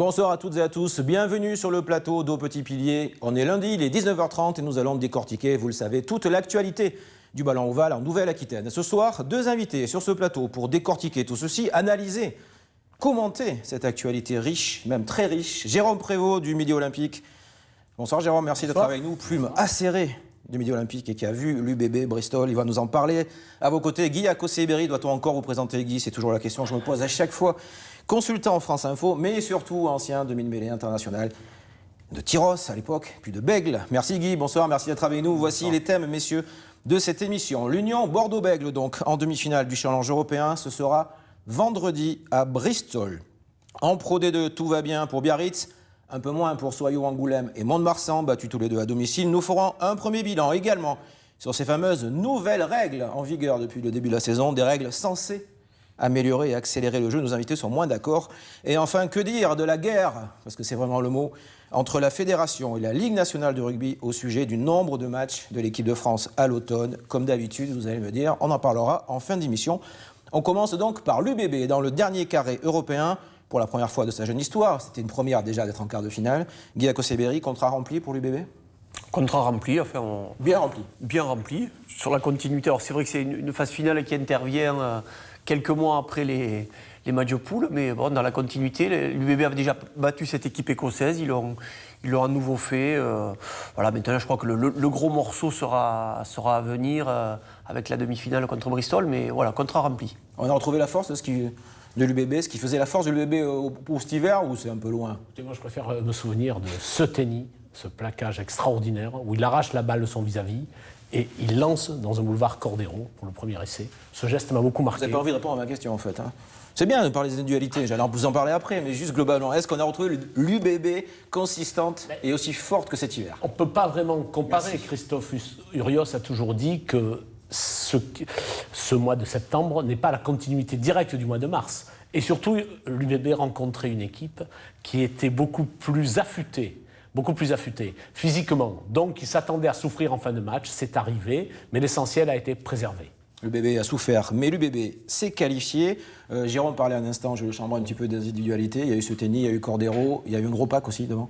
Bonsoir à toutes et à tous, bienvenue sur le plateau d'Au Petit Pilier. On est lundi, il est 19h30 et nous allons décortiquer, vous le savez, toute l'actualité du ballon ovale en Nouvelle-Aquitaine. Ce soir, deux invités sur ce plateau pour décortiquer tout ceci, analyser, commenter cette actualité riche, même très riche. Jérôme Prévost du Midi Olympique. Bonsoir Jérôme, merci d'être avec nous. Plume acérée du Midi Olympique et qui a vu l'UBB Bristol. Il va nous en parler. À vos côtés, Guy Akoseberi. Doit-on encore vous présenter Guy? C'est toujours la question que je me pose à chaque fois. Consultant France Info, mais surtout ancien demi-mêlée international de Tyros à l'époque, puis de Bègle. Merci Guy, bonsoir, merci d'être avec nous. Voici les thèmes, messieurs, de cette émission. L'Union Bordeaux-Bègle, donc, en demi-finale du Challenge européen. Ce sera vendredi à Bristol. En Pro D2, tout va bien pour Biarritz. Un peu moins pour Soyaux, Angoulême et Mont-de-Marsan, battus tous les deux à domicile. Nous ferons un premier bilan également sur ces fameuses nouvelles règles en vigueur depuis le début de la saison, des règles censées améliorer et accélérer le jeu. Nos invités sont moins d'accord. Et enfin, que dire de la guerre, parce que c'est vraiment le mot, entre la Fédération et la Ligue nationale de rugby au sujet du nombre de matchs de l'équipe de France à l'automne. Comme d'habitude, vous allez me dire, on en parlera en fin d'émission. On commence donc par l'UBB dans le dernier carré européen. Pour la première fois de sa jeune histoire, c'était une première déjà d'être en quart de finale. Guy Akoseberi, contrat rempli pour l'UBB? Contrat rempli, enfin bien rempli. Bien rempli. Sur la continuité, alors c'est vrai que c'est une phase finale qui intervient quelques mois après les matchs de poule, mais bon, dans la continuité, l'UBB avait déjà battu cette équipe écossaise, ils l'ont à nouveau fait. Voilà, maintenant je crois que le gros morceau sera à venir avec la demi-finale contre Bristol, mais voilà, contrat rempli. On a retrouvé la force de l'UBB, ce qui faisait la force de l'UBB pour cet hiver, ou c'est un peu loin? Écoutez, moi je préfère me souvenir de ce tennis, ce plaquage extraordinaire, où il arrache la balle de son vis-à-vis et il lance dans un boulevard Cordero pour le premier essai. Ce geste m'a beaucoup marqué. Vous n'avez pas envie de répondre à ma question en fait, hein. C'est bien de parler des individualités, j'allais vous en parler après, mais juste globalement, est-ce qu'on a retrouvé l'UBB consistante et aussi forte que cet hiver? On ne peut pas vraiment comparer. Merci. Christophe Urios a toujours dit que ce mois de septembre n'est pas la continuité directe du mois de mars. Et surtout, l'UBB rencontrait une équipe qui était beaucoup plus affûtée physiquement. Donc, il s'attendait à souffrir en fin de match, c'est arrivé, mais l'essentiel a été préservé. L'UBB a souffert, mais l'UBB s'est qualifié. Jérôme parlait un instant, je chambrais un petit peu des individualités. Il y a eu ce tennis, il y a eu Cordero, il y a eu un gros pack aussi devant.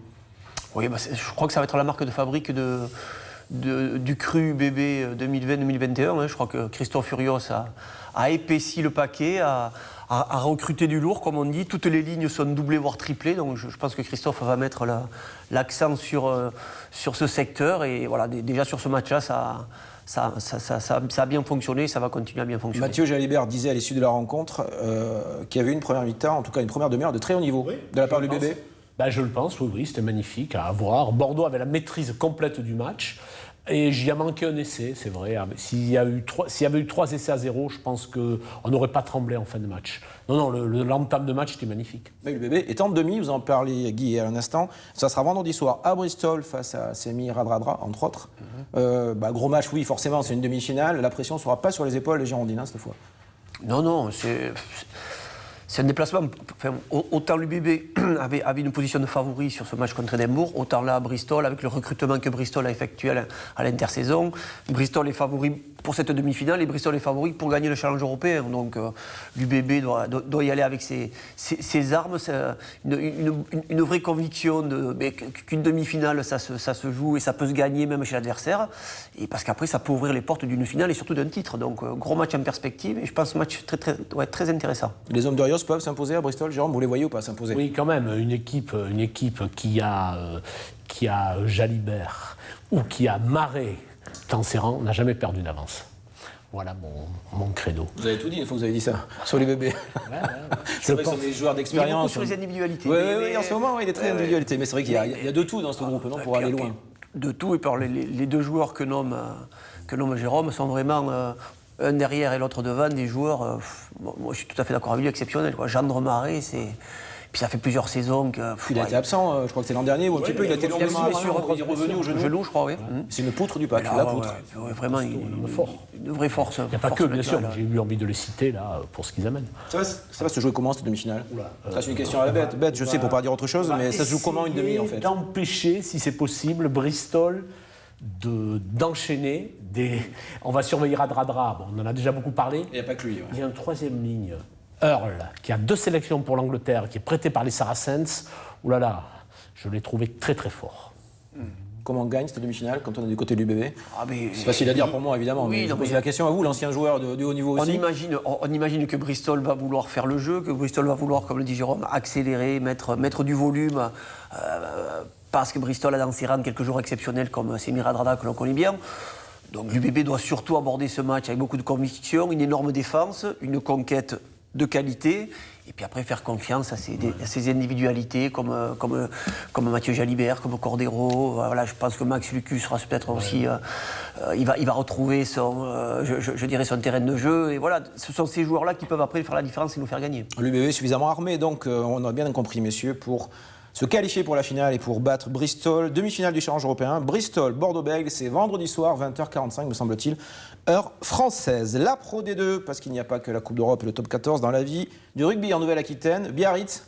Oui, je crois que ça va être la marque de fabrique du cru UBB 2020-2021. Je crois que Christophe Urios a épaissi le paquet, a recruté du lourd, comme on dit. Toutes les lignes sont doublées, voire triplées. Donc je pense que Christophe va mettre l'accent sur ce secteur. Et voilà, déjà sur ce match-là, ça a bien fonctionné, ça va continuer à bien fonctionner. Mathieu Jalibert disait à l'issue de la rencontre qu'il y avait une première mi-temps, en tout cas une première demi-heure de très haut niveau, de la part du UBB. Je le pense, oui, c'était magnifique à voir. Bordeaux avait la maîtrise complète du match. Et j'y ai manqué un essai, c'est vrai. S'il y avait eu 3 essais à 0, je pense qu'on n'aurait pas tremblé en fin de match. Non, l'entame de match était magnifique. Mais l'UBB est en demi, vous en parlez Guy à un instant. Ça sera vendredi soir à Bristol face à Semi Radradra, entre autres. Gros match, oui, forcément, c'est une demi-finale. La pression ne sera pas sur les épaules des Girondins cette fois. Non, c'est un déplacement. Enfin, autant l'UBB avait une position de favori sur ce match contre Édimbourg, autant là à Bristol, avec le recrutement que Bristol a effectué à l'intersaison, Bristol est favori pour cette demi-finale et Bristol est favori pour gagner le challenge européen. Donc l'UBB doit y aller avec ses armes. C'est une vraie conviction qu'une demi-finale, ça se joue et ça peut se gagner même chez l'adversaire. Et parce qu'après, ça peut ouvrir les portes d'une finale et surtout d'un titre. Donc gros match en perspective et je pense que ce match doit être très intéressant. Les hommes de Rios peuvent s'imposer à Bristol, Jérôme, vous les voyez ou pas s'imposer? Oui, quand même, une équipe qui a Jalibert ou qui a Marais Tanceran n'a jamais perdu d'avance. Voilà mon credo. Vous avez tout dit une fois que vous avez dit ça, sur les bébés. C'est vrai que ce sont des joueurs d'expérience. Sur les individualités. Oui, en ce moment, il est très individualité. Mais c'est vrai qu'il y a de tout dans ce groupe, non, pour aller loin. De tout, et par les deux joueurs que nomme Jérôme sont vraiment... un derrière et l'autre devant, des joueurs, moi je suis tout à fait d'accord avec lui, exceptionnels. Jean Marais, puis ça fait plusieurs saisons que... Il a été absent, je crois que c'est l'an dernier, ou un petit peu, il a été longuement absent, il est revenu au genou, je crois, oui. C'est une poutre du pack, la poutre. Vraiment, une vraie force. Il n'y a pas que, bien sûr, j'ai eu envie de les citer, là, pour ce qu'ils amènent. Ça va se jouer comment, cette demi-finale? Ça, c'est une question à la bête, je sais, pour pas dire autre chose, mais ça se joue comment, une demi, en fait? D'empêcher, si c'est possible, Bristol d'enchaîner On va surveiller Radradra, on en a déjà beaucoup parlé. Il n'y a pas que lui. Ouais. Il y a une troisième ligne, Earl, qui a 2 sélections pour l'Angleterre, qui est prêté par les Saracens. oulala, je l'ai trouvé très très fort. Comment on gagne cette demi-finale quand on est du côté de l'UBB? C'est facile à dire pour moi, évidemment, oui, mais je pose la question à vous, l'ancien joueur de haut niveau aussi. On imagine que Bristol va vouloir faire le jeu, que Bristol va vouloir, comme le dit Jérôme, accélérer, mettre du volume, parce que Bristol a dans ses rangs quelques joueurs exceptionnels comme Semir Adrada, que l'on connaît bien. Donc l'UBB doit surtout aborder ce match avec beaucoup de conviction, une énorme défense, une conquête de qualité, et puis après faire confiance à ses individualités comme Mathieu Jalibert, comme Cordero. Voilà, je pense que Max Lucas sera peut-être aussi... il va retrouver je dirais son terrain de jeu, et voilà, ce sont ces joueurs-là qui peuvent après faire la différence et nous faire gagner. L'UBB est suffisamment armé, donc on a bien compris, messieurs, pour se qualifier pour la finale et pour battre Bristol. Demi-finale du Challenge européen. Bristol, Bordeaux-Bègles, c'est vendredi soir, 20h45, me semble-t-il, heure française. La Pro D2, parce qu'il n'y a pas que la Coupe d'Europe et le Top 14 dans la vie. Du rugby en Nouvelle-Aquitaine, Biarritz.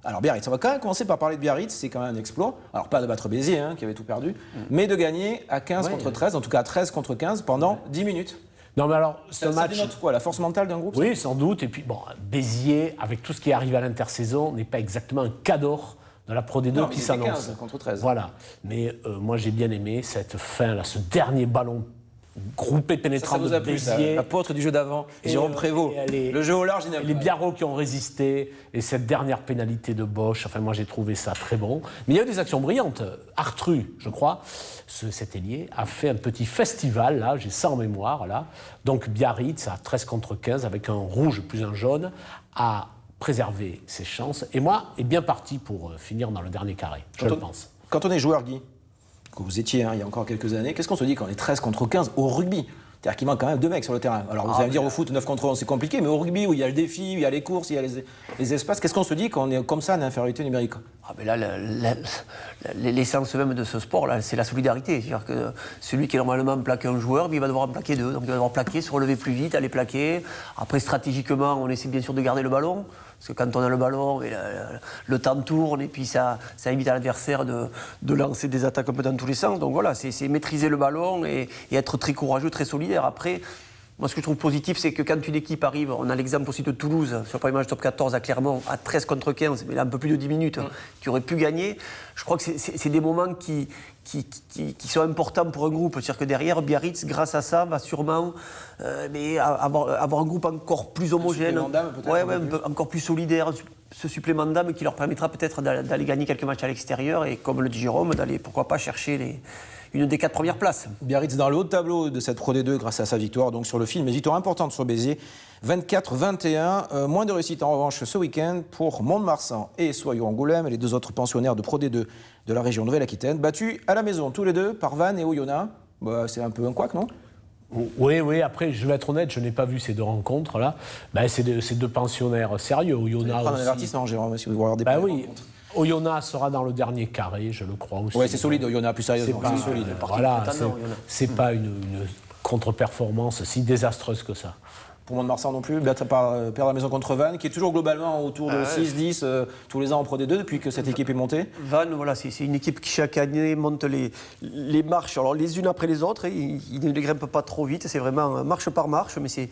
Alors Biarritz, on va quand même commencer par parler de Biarritz, c'est quand même un exploit. Alors pas de battre Béziers, qui avait tout perdu, mais de gagner à 15 contre 13, en tout cas à 13 contre 15 pendant 10 minutes. Non, mais alors, ce match. Ça dénote quoi, la force mentale d'un groupe? Oui, sans doute. Et puis, bon, Béziers, avec tout ce qui est arrivé à l'intersaison, n'est pas exactement un cador de la Pro D2 qui s'annonce. 15 contre 13. Voilà. Mais moi, j'ai bien aimé cette fin, là, ce dernier ballon groupé pénétrant ça vous a de plu, Béziers. L'apôtre du jeu d'avant, Jérôme Prévost. Le jeu au large, il n'a pas. Les Biarros qui ont résisté, et cette dernière pénalité de Bosch, enfin moi j'ai trouvé ça très bon. Mais il y a eu des actions brillantes. Artru, je crois, cet ailier, a fait un petit festival, là, j'ai ça en mémoire, là. Donc Biarritz, à 13 contre 15, avec un rouge plus un jaune, a préservé ses chances. Et moi, est bien parti pour finir dans le dernier carré, je le pense. Quand on est joueur, Guy, que vous étiez il y a encore quelques années, qu'est-ce qu'on se dit quand on est 13 contre 15 au rugby? C'est-à-dire qu'il manque quand même 2 mecs sur le terrain. Alors vous allez me dire au foot 9 contre 11 c'est compliqué, mais au rugby où il y a le défi, où il y a les courses, il y a les espaces, qu'est-ce qu'on se dit quand on est comme ça en infériorité numérique? Mais là, l'essence même de ce sport, là, c'est la solidarité. C'est-à-dire que celui qui normalement plaque un joueur, il va devoir en plaquer 2. Donc il va devoir plaquer, se relever plus vite, aller plaquer. Après, stratégiquement, on essaie bien sûr de garder le ballon. Parce que quand on a le ballon, le temps tourne et puis ça évite à l'adversaire de lancer des attaques un peu dans tous les sens. Donc voilà, c'est maîtriser le ballon et être très courageux, très solidaire. Après, moi ce que je trouve positif, c'est que quand une équipe arrive, on a l'exemple aussi de Toulouse, sur le premier match Top 14 à Clermont, à 13 contre 15, mais là un peu plus de 10 minutes, qui aurait pu gagner. Je crois que c'est des moments qui sont importants pour un groupe. C'est-à-dire que derrière, Biarritz, grâce à ça, va sûrement avoir un groupe encore plus homogène, encore plus solidaire, ce supplément d'âme qui leur permettra peut-être d'aller gagner quelques matchs à l'extérieur et, comme le dit Jérôme, d'aller, pourquoi pas, chercher une des 4 premières places. Biarritz dans le haut de tableau de cette Pro D2 grâce à sa victoire donc sur le fil, mais victoire importante sur Béziers, 24-21. Moins de réussite en revanche ce week-end pour Mont-de-Marsan et Soyons-Angoulême, les 2 autres pensionnaires de Pro D2 de la région Nouvelle-Aquitaine, battus à la maison tous les 2 par Vannes et Oyonnax. C'est un peu un couac, non? Oui, après, je vais être honnête, je n'ai pas vu ces 2 rencontres-là. C'est 2 pensionnaires sérieux. Oyonnax prendre un avertissement, Jérôme, si vous regardez pas les rencontres. Oyonnax sera dans le dernier carré, je le crois aussi. Oui, c'est solide, Oyonnax, plus sérieusement. C'est solide. Voilà, c'est pas une contre-performance si désastreuse que ça. Pour Mont-de-Marsan non plus, perdre la maison contre Vannes, qui est toujours globalement autour de 6-10 tous les ans en Pro D2 depuis que cette équipe est montée. Vannes, voilà, c'est une équipe qui chaque année monte les marches, alors les unes après les autres, ils ne les grimpent pas trop vite, c'est vraiment marche par marche, mais c'est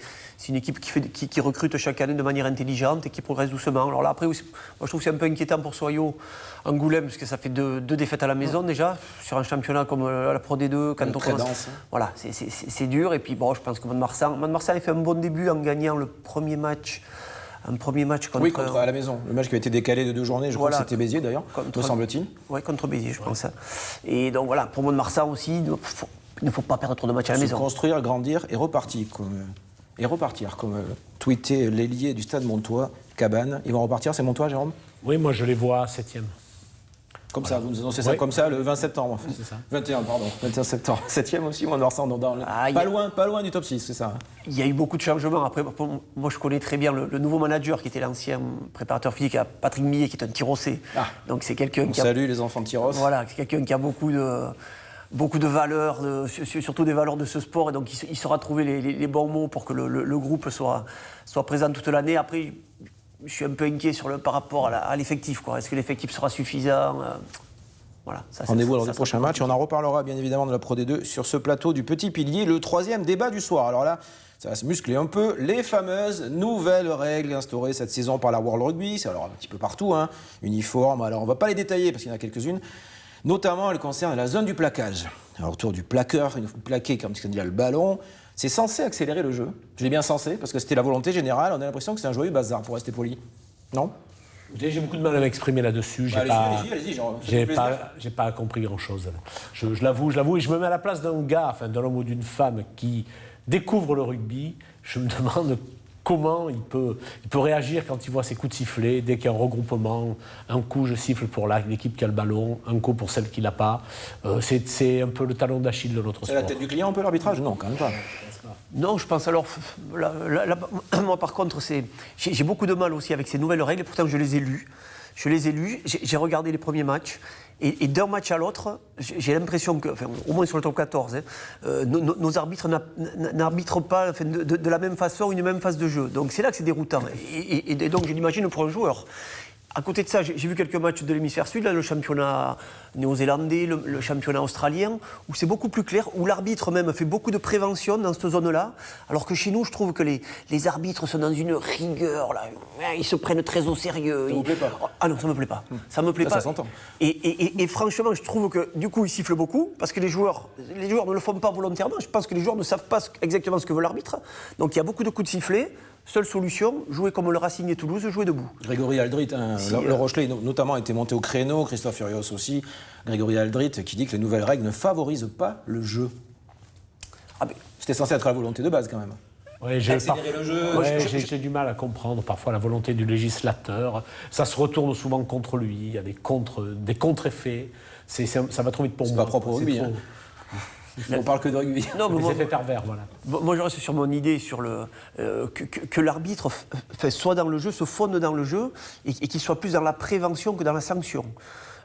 une équipe qui recrute chaque année de manière intelligente et qui progresse doucement. Alors là, après, moi, je trouve que c'est un peu inquiétant pour Soyaux, Angoulême, parce que ça fait 2 défaites à la maison déjà, sur un championnat comme la Pro D2, quand on commence. Voilà, c'est dur, et puis bon, je pense que Mont-de-Marsan a fait un bon début en gagnant le premier match. Un premier match contre... Oui, à la maison. Le match qui a été décalé de 2 journées, je crois que c'était Béziers d'ailleurs, me semble-t-il. Oui, contre Béziers, je pense. Et donc voilà, pour Mont-de-Marsan aussi, il ne faut pas perdre trop de matchs à la maison. Construire, grandir et repartir, comme tweetait l'ailier du Stade Montois, Cabane. Ils vont repartir, c'est Montois, Jérôme? Oui, moi je les vois 7e. Comme ça, vous nous annoncez ça comme ça le 20 septembre. C'est ça. 21 septembre. 7e aussi, Mont-de-Marsan, pas loin du top 6, c'est ça. Il y a eu beaucoup de changements. Après, moi, je connais très bien le nouveau manager qui était l'ancien préparateur physique, Patrick Millet, qui est un Tyrossais. Donc c'est quelqu'un qui Salut les enfants de Tyros. Voilà, c'est quelqu'un qui a beaucoup de valeurs, surtout des valeurs de ce sport. Et donc il saura trouver les bons mots pour que le groupe soit présent toute l'année. Après, je suis un peu inquiet par rapport à l'effectif. Est-ce que l'effectif sera suffisant? Voilà, ça, Rendez-vous lors du prochain match. On en reparlera bien évidemment de la Pro D2 sur ce plateau du Petit Pilier. Le troisième débat du soir. Alors là, ça va se muscler un peu. Les fameuses nouvelles règles instaurées cette saison par la World Rugby. C'est alors un petit peu partout, hein. Uniforme. Alors on ne va pas les détailler parce qu'il y en a quelques-unes. Notamment, elles concernent la zone du plaquage. Alors autour du plaqueur, il faut plaquer comme il y a le ballon. C'est censé accélérer le jeu. Je dis bien censé parce que c'était la volonté générale. On a l'impression que c'est un joyeux bazar pour rester poli. Non ? J'ai beaucoup de mal à m'exprimer là-dessus. Allez-y. J'ai pas compris grand-chose. Je l'avoue, et je me mets à la place d'un gars, enfin d'un homme ou d'une femme qui découvre le rugby. Je me demande comment il peut réagir quand il voit ses coups de sifflet, dès qu'il y a un regroupement. Un coup, je siffle pour l'équipe qui a le ballon, un coup pour celle qui l'a pas. C'est un peu le talon d'Achille de notre sport. C'est la tête du client un peu l'arbitrage ? Non, quand même pas. Non, je pense alors, moi par contre, j'ai beaucoup de mal aussi avec ces nouvelles règles, pourtant je les ai lues. J'ai regardé les premiers matchs, et d'un match à l'autre, j'ai l'impression que, enfin, au moins sur le top 14, nos arbitres n'arbitrent pas de la même façon une même phase de jeu. Donc c'est là que c'est déroutant. Et donc je l'imagine pour un joueur. À côté de ça, j'ai vu quelques matchs de l'hémisphère sud, là, le championnat néo-zélandais, le championnat australien, où c'est beaucoup plus clair, où l'arbitre même fait beaucoup de prévention dans cette zone-là, alors que chez nous, je trouve que les arbitres sont dans une rigueur, là, ils se prennent très au sérieux. Ça vous plaît pas ? Ah non, ça me plaît pas. Ça me plaît pas. Ça s'entend. Et franchement, je trouve que du coup, ils sifflent beaucoup, parce que les joueurs ne le font pas volontairement. Je pense que les joueurs ne savent pas exactement ce que veut l'arbitre. Donc il y a beaucoup de coups de sifflet. Seule solution, jouer comme le Racing et Toulouse, jouer debout. Grégory Aldrit, le Rochelet notamment était monté au créneau, Christophe Furios aussi. Grégory Aldrit qui dit que les nouvelles règles ne favorisent pas le jeu. C'était censé être la volonté de base quand même. Ouais, accélérer le jeu. J'ai du mal à comprendre parfois la volonté du législateur. Ça se retourne souvent contre lui, il y a des contre-effets. Ça va trop vite pour moi. C'est pas propre au rugby. On parle que de rugby. Non, mais effets pervers, voilà. Moi, je reste sur mon idée sur que l'arbitre soit dans le jeu, se fonde dans le jeu, et qu'il soit plus dans la prévention que dans la sanction.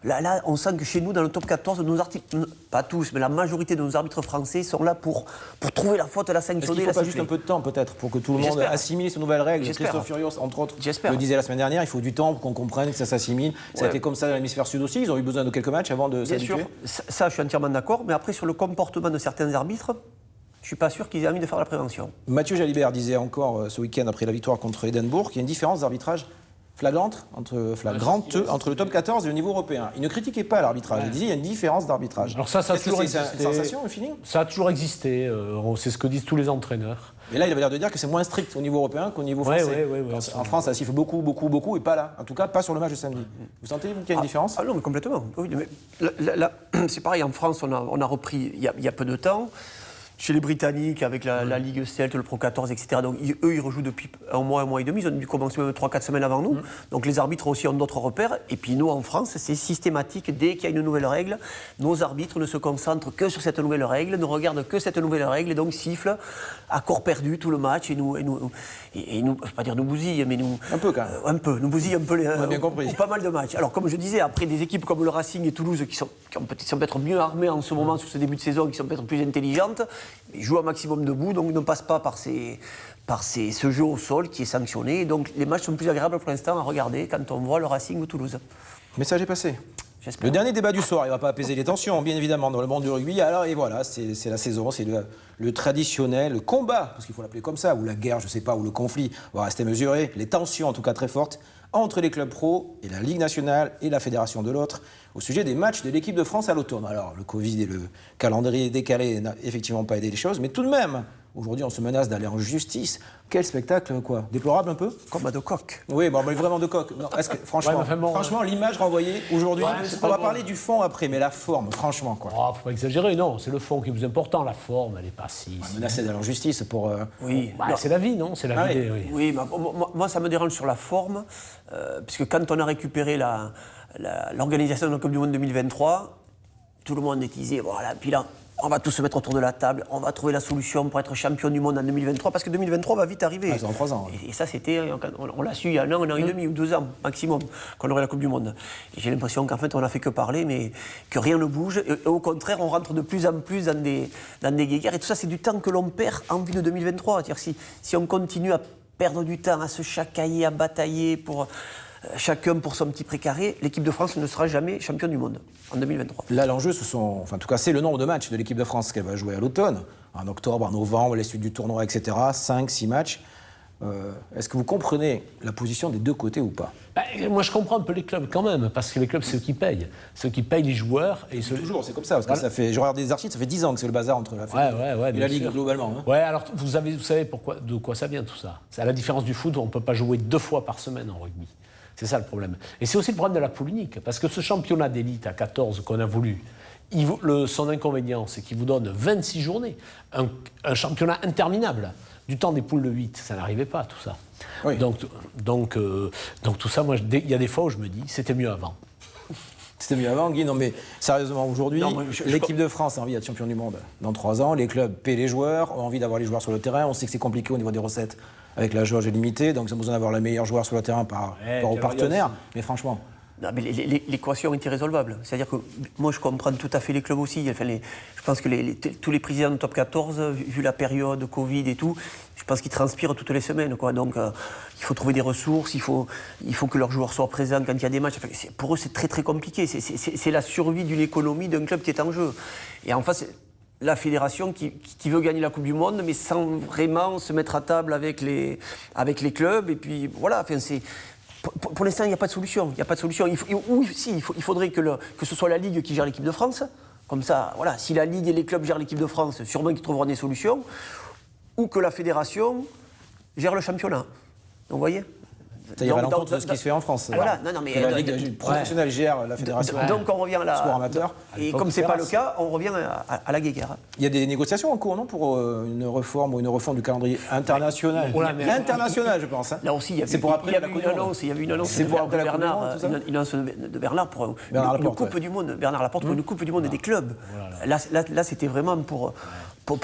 Là, on sent que chez nous, dans le top 14, nos arbitres, pas tous, mais la majorité de nos arbitres français sont là pour trouver la faute, la sanctionner. Est-ce qu'il ne faut pas juste un peu de temps, peut-être, pour que tout le monde assimile ces nouvelles règles ? Christophe Furios, entre autres, le disait la semaine dernière, il faut du temps pour qu'on comprenne, que ça s'assimile. Ça a été comme ça dans l'hémisphère sud aussi, ils ont eu besoin de quelques matchs avant de s'habituer. Bien sûr, ça, je suis entièrement d'accord, mais après, sur le comportement de certains arbitres, je ne suis pas sûr qu'ils aient envie de faire la prévention. Mathieu Jalibert disait encore ce week-end, après la victoire contre Édimbourg, qu'il y a une différence d'arbitrage flagrante entre le top 14 et le niveau européen. Il ne critiquait pas l'arbitrage, il disait qu'il y a une différence d'arbitrage. Alors ça a toujours existé. C'est une sensation, un feeling ? Ça a toujours existé, c'est ce que disent tous les entraîneurs. Et là, il avait l'air de dire que c'est moins strict au niveau européen qu'au niveau français. Oui, en France, ça siffle beaucoup, et pas là. En tout cas, pas sur le match de samedi. Vous sentez qu'il y a une différence ? Ah non, mais complètement. Oui, mais là, c'est pareil, en France, on a repris il y a peu de temps. Chez les Britanniques, avec la Ligue Celt, le Pro 14, etc. Donc, eux, ils rejouent depuis un mois et demi. Ils ont dû commencer même 3-4 semaines avant nous. Donc, les arbitres aussi ont d'autres repères. Et puis, nous, en France, c'est systématique. Dès qu'il y a une nouvelle règle, nos arbitres ne se concentrent que sur cette nouvelle règle, ne regardent que cette nouvelle règle, et donc sifflent à corps perdu tout le match. Et nous, je ne vais pas dire nous bousillent, mais nous... Un peu, quand même. Un peu. Nous bousillent un peu On a bien compris. pas mal de matchs. Alors, comme je disais, après des équipes comme le Racing et Toulouse, qui sont peut-être mieux armées en ce moment, sur ce début de saison, qui sont peut-être plus intelligentes, ils jouent un maximum debout, donc ne passent pas par ce jeu au sol qui est sanctionné. Et donc les matchs sont plus agréables pour l'instant à regarder quand on voit le Racing ou Toulouse. Le message est passé. J'espère. Le dernier débat du soir, il ne va pas apaiser les tensions, bien évidemment, dans le monde du rugby. Alors, et voilà, c'est la saison, c'est le traditionnel combat, parce qu'il faut l'appeler comme ça, ou la guerre, je ne sais pas, ou le conflit, on va rester mesuré, les tensions en tout cas très fortes, entre les clubs pro et la Ligue nationale et la fédération de l'autre, au sujet des matchs de l'équipe de France à l'automne. Alors, le Covid et le calendrier décalé n'a effectivement pas aidé les choses, mais tout de même, aujourd'hui, on se menace d'aller en justice. Quel spectacle, quoi. Déplorable un peu ? Combat de coq. Oui, bon, mais vraiment de coq. Non, est-ce que, franchement, l'image renvoyée aujourd'hui, on va parler du fond après, mais la forme, franchement, quoi. Oh, faut pas exagérer, non, c'est le fond qui est plus important, la forme, elle n'est pas si... On est menacé d'aller en justice pour... Oui. C'est la vie, non ? C'est la vie. Oui, mais moi, ça me dérange sur la forme, puisque quand on a récupéré l'organisation de la Coupe du Monde 2023, tout le monde disait, voilà, puis là, on va tous se mettre autour de la table, on va trouver la solution pour être champion du monde en 2023, parce que 2023 va vite arriver. C'est dans 3 ans. Et ça, on l'a su il y a un an et demi ou 2 ans maximum, qu'on aurait la Coupe du Monde. Et j'ai l'impression qu'en fait, on n'a fait que parler, mais que rien ne bouge. Et au contraire, on rentre de plus en plus dans des guéguerres. Et tout ça, c'est du temps que l'on perd en vue de 2023. C'est-à-dire si on continue à perdre du temps, à se chacailler, à batailler pour... chacun pour son petit précaré, l'équipe de France ne sera jamais championne du monde en 2023. Là, l'enjeu, en tout cas, c'est le nombre de matchs de l'équipe de France qu'elle va jouer à l'automne, en octobre, en novembre, les suites du tournoi, etc. 5, 6 matchs. Est-ce que vous comprenez la position des deux côtés ou pas? Moi, je comprends un peu les clubs quand même, parce que les clubs, c'est eux qui payent. Ceux qui payent les joueurs. Et Toujours, c'est comme ça, parce que ça fait, je regarde des archives, ça fait 10 ans que c'est le bazar entre la Fédération et la Ligue globalement. Hein. Ouais, alors vous savez de quoi ça vient tout ça. C'est à la différence du foot, on ne peut pas jouer 2 fois par semaine en rugby. C'est ça le problème. Et c'est aussi le problème de la polémique, parce que ce championnat d'élite à 14 qu'on a voulu, son inconvénient, c'est qu'il vous donne 26 journées, un championnat interminable. Du temps des poules de 8, ça n'arrivait pas, tout ça. Oui. Donc tout ça, moi, il y a des fois où je me dis, c'était mieux avant. C'était mieux avant, Guy. Non, mais sérieusement, aujourd'hui, l'équipe de France a envie d'être champion du monde dans 3 ans. Les clubs paient les joueurs, ont envie d'avoir les joueurs sur le terrain. On sait que c'est compliqué au niveau des recettes avec la jauge limitée. Donc, ils ont besoin d'avoir les meilleurs joueurs sur le terrain par rapport aux partenaires. Mais franchement... Non, mais l'équation est irrésolvable. C'est-à-dire que moi, je comprends tout à fait les clubs aussi. Enfin, je pense que tous les présidents de top 14, vu la période Covid et tout, je pense qu'ils transpirent toutes les semaines, quoi. Donc, il faut trouver des ressources, il faut que leurs joueurs soient présents quand il y a des matchs. Enfin, pour eux, c'est très, très compliqué. C'est la survie d'une économie d'un club qui est en jeu. Et en face, la fédération qui veut gagner la Coupe du Monde, mais sans vraiment se mettre à table avec les clubs. Et puis, voilà, enfin, c'est... Pour l'instant, il n'y a pas de solution. Il n'y a pas de solution. Il faudrait que ce soit la Ligue qui gère l'équipe de France. Comme ça, voilà, si la Ligue et les clubs gèrent l'équipe de France, sûrement qu'ils trouveront des solutions. Ou que la fédération gère le championnat. Donc, vous voyez ? Ça ira à l'encontre de ce qui se fait en France. Voilà, mais la Ligue professionnelle gère la fédération. Donc on revient là. Sport amateur. Et comme ce n'est pas le cas, on revient à la guéguerre. Il y a des négociations en cours, non, pour une réforme ou une refonte du calendrier international. International, je pense. Hein. Là aussi, il y a eu une annonce. C'est pour après la de Bernard pour une Coupe du Monde. Bernard Laporte pour une Coupe du Monde des clubs. Là, c'était vraiment pour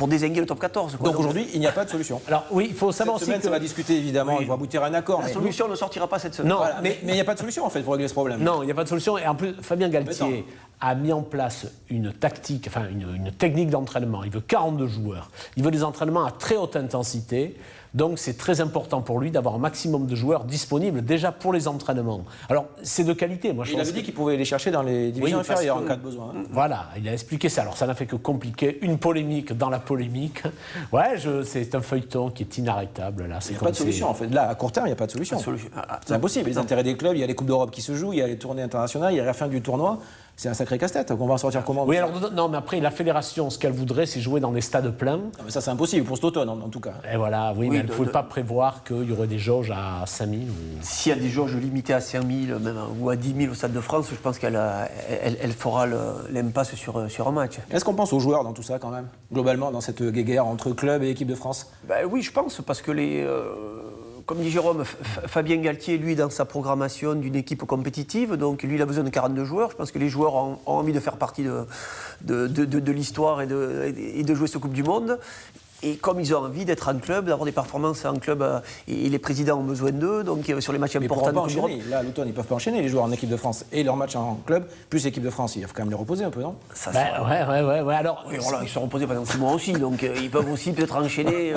dézinguer le top 14. Donc aujourd'hui, il n'y a pas de solution. Alors oui, il faut savoir cette semaine, ça va discuter évidemment, il va aboutir à un accord. La solution ne sortira pas cette semaine. Non, voilà, mais il n'y a pas de solution en fait pour régler ce problème. Non, il n'y a pas de solution. Et en plus, Fabien Galtier a mis en place une tactique, enfin une technique d'entraînement. Il veut 42 joueurs. Il veut des entraînements à très haute intensité. Donc c'est très important pour lui d'avoir un maximum de joueurs disponibles déjà pour les entraînements. Alors c'est de qualité. Moi, il avait dit qu'il pouvait les chercher dans les divisions inférieures en cas de besoin. Voilà, il a expliqué ça. Alors ça n'a fait que compliquer une polémique dans la polémique. Ouais, c'est un feuilleton qui est inarrêtable. Là. Il n'y a pas de solution en fait. Là, à court terme, il n'y a pas de solution. C'est impossible. Les intérêts des clubs, il y a les Coupes d'Europe qui se jouent, il y a les tournées internationales, il y a la fin du tournoi. C'est un sacré casse-tête. On va en sortir comment? Oui, alors non, mais après, la fédération, ce qu'elle voudrait, c'est jouer dans des stades pleins. Non, mais ça, c'est impossible pour cet automne, en tout cas. Et voilà, oui, mais elle ne pouvait pas prévoir qu'il y aurait des jauges à 5 000. S'il y a des jauges limitées à 5 000 même, ou à 10 000 au Stade de France, je pense qu'elle fera l'impasse sur un match. Est-ce qu'on pense aux joueurs dans tout ça, quand même, globalement, dans cette guéguerre entre clubs et équipe de France? Oui, je pense, parce que comme dit Jérôme, Fabien Galtier, lui, dans sa programmation d'une équipe compétitive, donc lui, il a besoin de 42 joueurs. Je pense que les joueurs ont envie de faire partie de l'histoire et de jouer cette Coupe du Monde. Et comme ils ont envie d'être en club, d'avoir des performances en club, et les présidents ont besoin d'eux, donc sur les matchs importants. Là, à l'automne, ils ne peuvent pas enchaîner les joueurs en équipe de France et leurs matchs en club, plus l'équipe de France. Il faut quand même les reposer un peu, non? Ouais. Alors, ils sont reposés pendant 6 mois aussi, donc ils peuvent aussi peut-être enchaîner.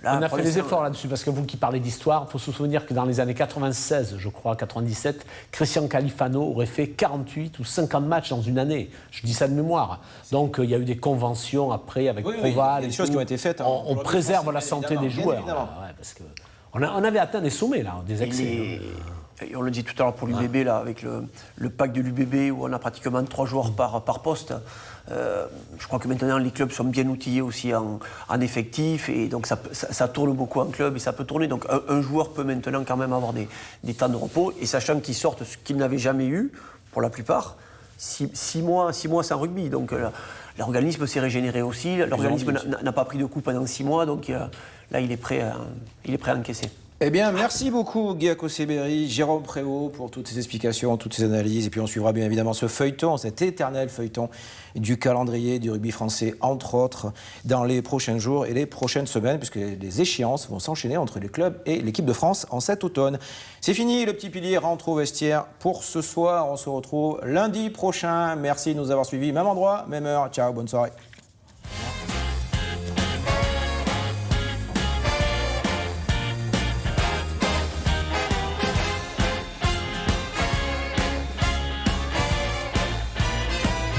On a fait des efforts là-dessus, parce que vous qui parlez d'histoire, il faut se souvenir que dans les années 96, je crois, 97, Christian Califano aurait fait 48 ou 50 matchs dans une année. Je dis ça de mémoire. Donc il y a eu des conventions après avec Proval. Il y a des choses qui ont été faites. On préserve la santé des joueurs. Parce qu'on avait atteint des sommets, là, des excès. Et on le dit tout à l'heure pour l'UBB, là, avec le pack de l'UBB où on a pratiquement 3 joueurs par poste. Je crois que maintenant les clubs sont bien outillés aussi en effectif et donc ça tourne beaucoup en club et ça peut tourner. Donc un joueur peut maintenant quand même avoir des temps de repos et sachant qu'ils sortent ce qu'ils n'avaient jamais eu, pour la plupart, 6 mois sans rugby. Donc l'organisme s'est régénéré aussi, l'organisme n'a pas pris de coup pendant 6 mois, donc là il est prêt à encaisser. Eh bien, merci beaucoup Guy Akoseberi, Jérôme Prévost pour toutes ces explications, toutes ces analyses. Et puis on suivra bien évidemment ce feuilleton, cet éternel feuilleton du calendrier du rugby français, entre autres, dans les prochains jours et les prochaines semaines, puisque les échéances vont s'enchaîner entre les clubs et l'équipe de France en cet automne. C'est fini, le petit pilier rentre au vestiaire pour ce soir. On se retrouve lundi prochain. Merci de nous avoir suivis. Même endroit, même heure. Ciao, bonne soirée.